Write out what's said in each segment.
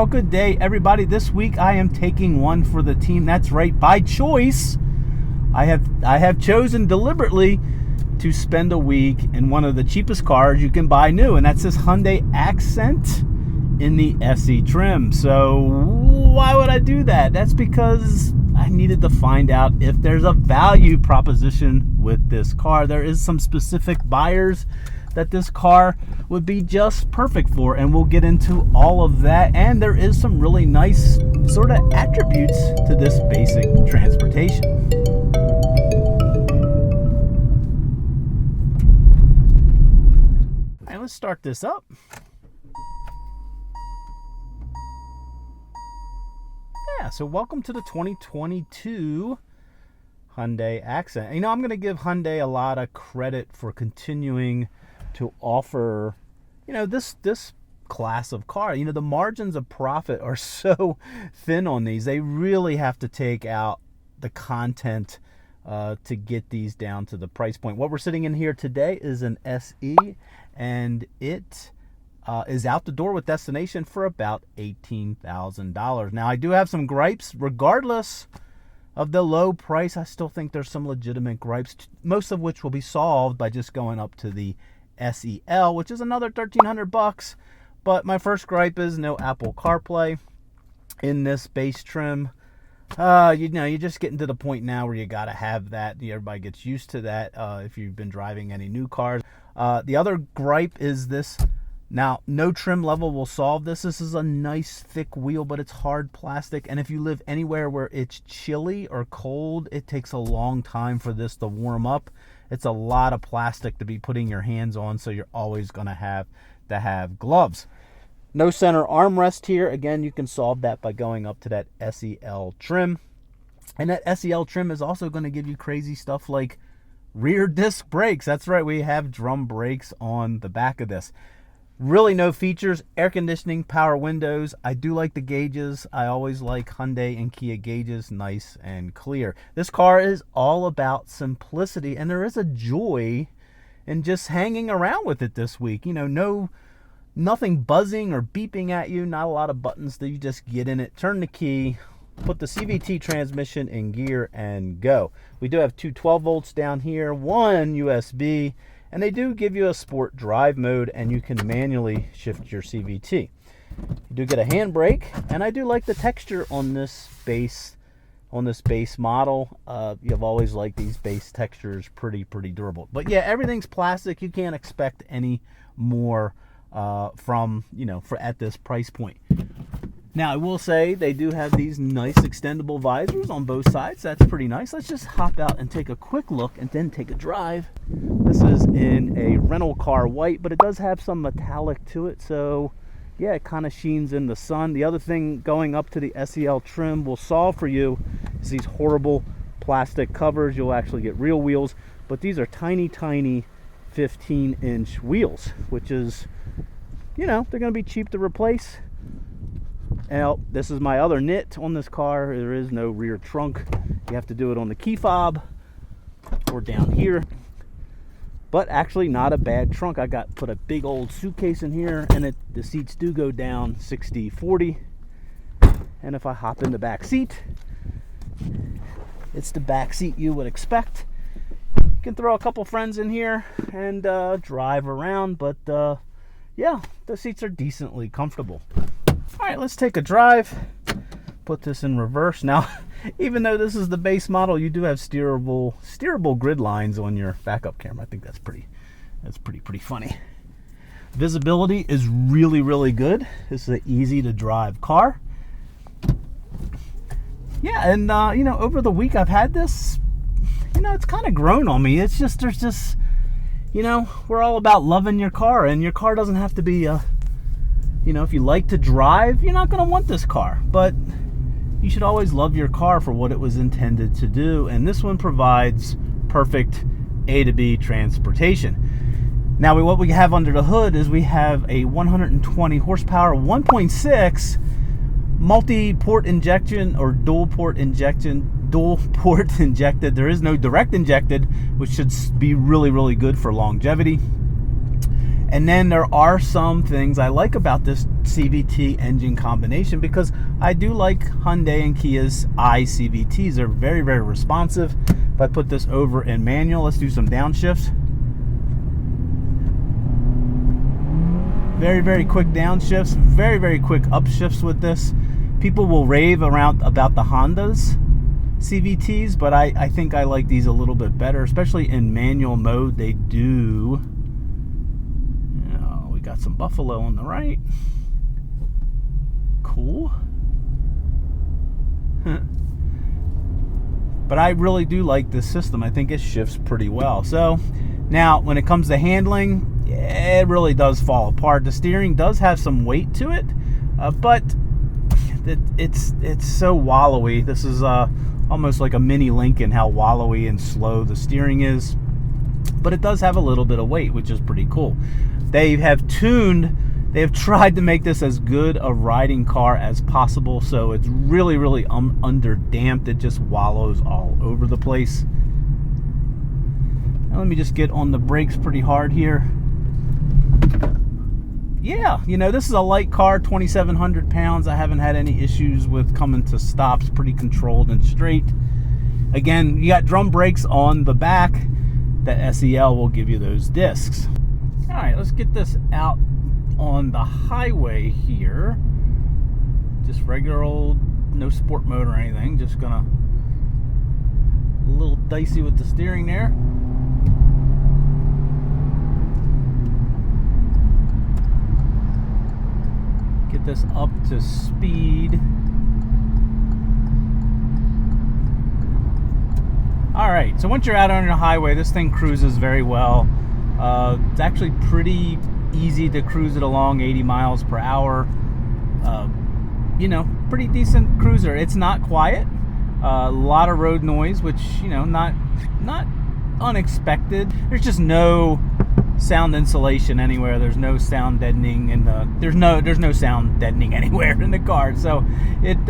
Well, good day, everybody. This week I am taking one for the team. That's right, by choice. I have chosen deliberately to spend a week in one of the cheapest cars you can buy new, and that's this Hyundai Accent in the SE trim. So why would I do that? That's because I needed to find out if there's a value proposition with this car. There is some specific buyers that this car would be just perfect for, and we'll get into all of that. And there is some really nice sort of attributes to this basic transportation. All right, let's start this up. Yeah, so welcome to the 2022 Hyundai Accent. You know, I'm going to give Hyundai a lot of credit for continuing to offer, you know, this class of car. You know, the margins of profit are so thin on these. They really have to take out the content to get these down to the price point. What we're sitting in here today is an SE, and it is out the door with destination for about $18,000. Now, I do have some gripes. Regardless of the low price, I still think there's some legitimate gripes, most of which will be solved by just going up to the SEL, which is another $1,300. But my first gripe is no Apple CarPlay in this base trim. You know, you're just getting to the point now where you got to have that. Everybody gets used to that if you've been driving any new cars. The other gripe is this. Now, no trim level will solve this. This is a nice thick wheel, but it's hard plastic. And if you live anywhere where it's chilly or cold, it takes a long time for this to warm up. It's a lot of plastic to be putting your hands on, so you're always going to have gloves. No center armrest here. Again, you can solve that by going up to that SEL trim. And that SEL trim is also going to give you crazy stuff like rear disc brakes. That's right, we have drum brakes on the back of this. Really no features. Air conditioning, power windows. I do like the gauges. I always like Hyundai and Kia gauges, nice and clear. This car is all about simplicity, and there is a joy in just hanging around with it this week. You know, nothing buzzing or beeping at you, not a lot of buttons that you just get in it, turn the key, put the CVT transmission in gear, and go. We do have two 12 volts down here, one USB, and they do give you a sport drive mode, and you can manually shift your CVT. You do get a handbrake, and I do like the texture on this base model. You've always liked these base textures, pretty durable. But yeah, everything's plastic. You can't expect any more from, you know, at this price point. Now, I will say they do have these nice extendable visors on both sides. That's pretty nice. Let's just hop out and take a quick look and then take a drive. This is in a rental car white, but it does have some metallic to it. So, yeah, it kind of sheens in the sun. The other thing going up to the SEL trim will solve for you is these horrible plastic covers. You'll actually get real wheels, but these are tiny 15-inch wheels, which is, you know, they're going to be cheap to replace. Now, this is my other nit on this car. There is no rear trunk. You have to do it on the key fob or down here. But actually not a bad trunk. I put a big old suitcase in here, and the seats do go down 60-40. And if I hop in the back seat, it's the back seat you would expect. You can throw a couple friends in here and drive around, but yeah, the seats are decently comfortable. All right, let's take a drive. Put this in reverse. Now, even though this is the base model, you do have steerable grid lines on your backup camera. I think that's pretty funny. Visibility is really good. This is an easy to drive car. Yeah, and you know, over the week I've had this, you know, it's kind of grown on me. It's just, there's just, you know, we're all about loving your car, and your car doesn't have to be you know, if you like to drive, you're not going to want this car, but you should always love your car for what it was intended to do, and this one provides perfect A to B transportation. Now, what we have under the hood is we have a 120 horsepower 1.6 multi-port injection or dual port injected. There is no direct injected, which should be really good for longevity. And then there are some things I like about this CVT engine combination, because I do like Hyundai and Kia's iCVTs. They're very, very responsive. If I put this over in manual, let's do some downshifts. Very, very quick downshifts, very, very quick upshifts with this. People will rave around about the Honda's CVTs, but I think I like these a little bit better, especially in manual mode. They do. We got some buffalo on the right. Cool. But I really do like this system. I think it shifts pretty well. So now when it comes to handling, it really does fall apart. The steering does have some weight to it, but it's so wallowy. This is almost like a mini Lincoln, how wallowy and slow the steering is. But it does have a little bit of weight, which is pretty cool. They have tried to make this as good a riding car as possible, so it's really, really under-damped. It just wallows all over the place. Now let me just get on the brakes pretty hard here. Yeah, this is a light car, 2,700 pounds. I haven't had any issues with coming to stops, pretty controlled and straight. Again, you got drum brakes on the back. The SEL will give you those discs. All right, let's get this out on the highway here. Just regular old, no sport mode or anything. Just gonna, a little dicey with the steering there. Get this up to speed. All right, so once you're out on the highway, this thing cruises very well. It's actually pretty easy to cruise it along, 80 miles per hour. Pretty decent cruiser. It's not quiet. A lot of road noise, which, not unexpected. There's just no sound insulation anywhere. There's no sound deadening in the. There's no sound deadening anywhere in the car. So it's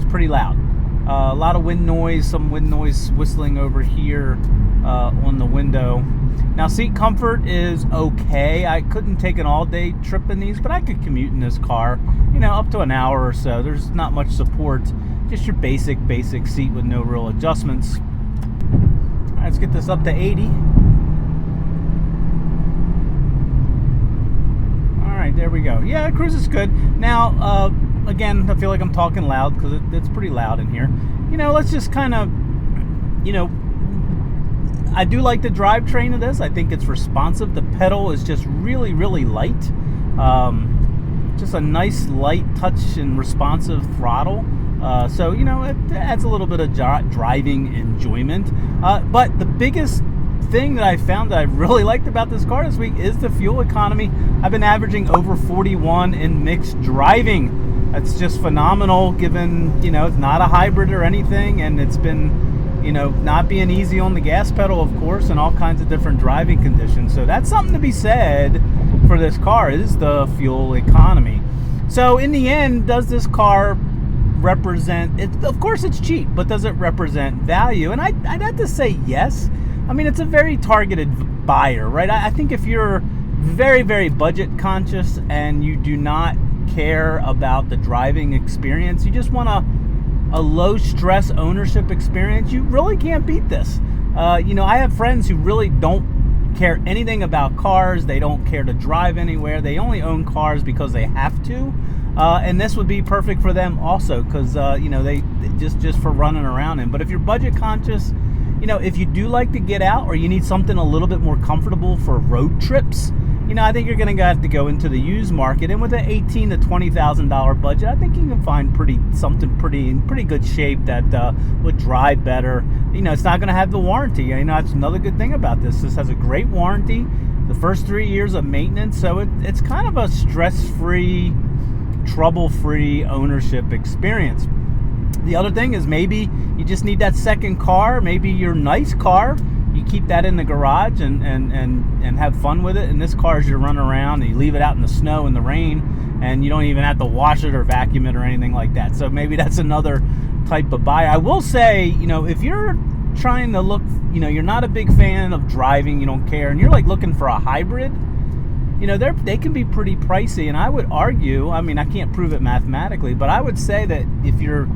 pretty loud. A lot of wind noise, some wind noise whistling over here on the window. Now, seat comfort is okay. I couldn't take an all-day trip in these, but I could commute in this car, up to an hour or so. There's not much support, just your basic seat with no real adjustments. All right, let's get this up to 80. All right, there we go. Yeah, cruise is good. Now, again, I feel like I'm talking loud because it's pretty loud in here. Let's just kind of, I do like the drivetrain of this. I think it's responsive. The pedal is just really, really light. Just a nice light touch and responsive throttle. So, it adds a little bit of driving enjoyment. But the biggest thing that I found that I really liked about this car this week is the fuel economy. I've been averaging over 41 in mixed driving. That's just phenomenal, given, it's not a hybrid or anything, and it's been, not being easy on the gas pedal, of course, and all kinds of different driving conditions. So that's something to be said for this car, is the fuel economy. So in the end, does this car represent, of course it's cheap, but does it represent value? And I'd have to say yes. I mean, it's a very targeted buyer, right? I think if you're very, very budget conscious and you do not care about the driving experience, you just want a low stress ownership experience, you really can't beat this. I have friends who really don't care anything about cars. They don't care to drive anywhere. They only own cars because they have to. And this would be perfect for them also, because they just for running around in. But if you're budget conscious, if you do like to get out, or you need something a little bit more comfortable for road trips, I think you're going to have to go into the used market. And with an $18,000 to $20,000 budget, I think you can find something in pretty good shape that would drive better. It's not going to have the warranty. That's another good thing about this. This has a great warranty, the first 3 years of maintenance, so it's kind of a stress-free, trouble-free ownership experience. The other thing is, maybe you just need that second car. Maybe your nice car, you keep that in the garage and have fun with it. And this car, as you run around and you leave it out in the snow and the rain, and you don't even have to wash it or vacuum it or anything like that. So maybe that's another type of buy. I will say, if you're trying to look, you're not a big fan of driving, you don't care, and you're like looking for a hybrid, they can be pretty pricey. And I would argue, I mean, I can't prove it mathematically, but I would say that if you're,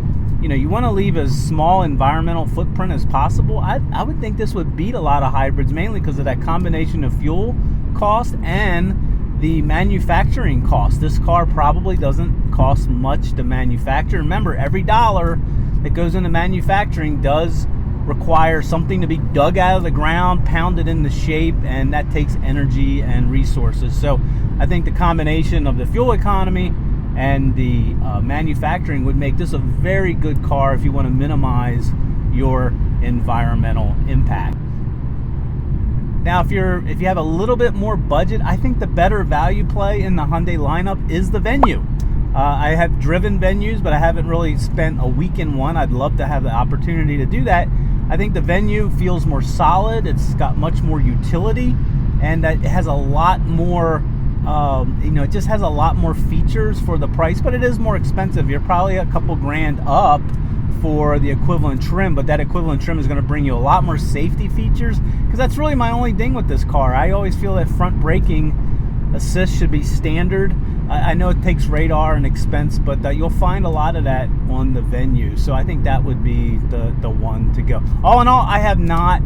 you want to leave as small environmental footprint as possible, I would think this would beat a lot of hybrids, mainly because of that combination of fuel cost and the manufacturing cost. This car probably doesn't cost much to manufacture. Remember, every dollar that goes into manufacturing does require something to be dug out of the ground, pounded into shape, and that takes energy and resources. So I think the combination of the fuel economy and the manufacturing would make this a very good car if you want to minimize your environmental impact. Now, if you have a little bit more budget, I think the better value play in the Hyundai lineup is the Venue. I have driven Venues, but I haven't really spent a week in one. I'd love to have the opportunity to do that. I think the Venue feels more solid. It's got much more utility, and it has a lot more, it just has a lot more features for the price, but it is more expensive. You're probably a couple grand up for the equivalent trim, but that equivalent trim is going to bring you a lot more safety features, because that's really my only ding with this car. I always feel that front braking assist should be standard. I know it takes radar and expense, but you'll find a lot of that on the Venue. So I think that would be the one to go. All in all, I have not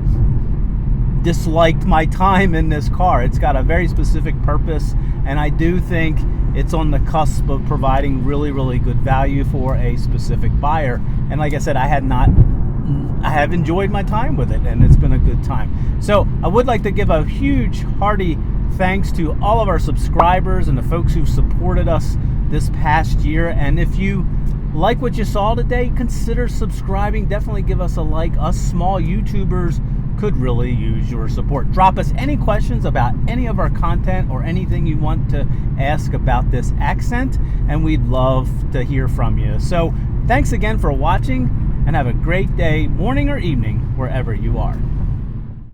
disliked my time in this car. It's got a very specific purpose, and I do think it's on the cusp of providing really, really good value for a specific buyer. And like I said, I have enjoyed my time with it, and it's been a good time. So I would like to give a huge, hearty thanks to all of our subscribers and the folks who've supported us this past year. And if you like what you saw today, consider subscribing. Definitely give us a like. Us small YouTubers could really use your support. Drop us any questions about any of our content or anything you want to ask about this Accent, and we'd love to hear from you. So thanks again for watching, and have a great day, morning or evening, wherever you are.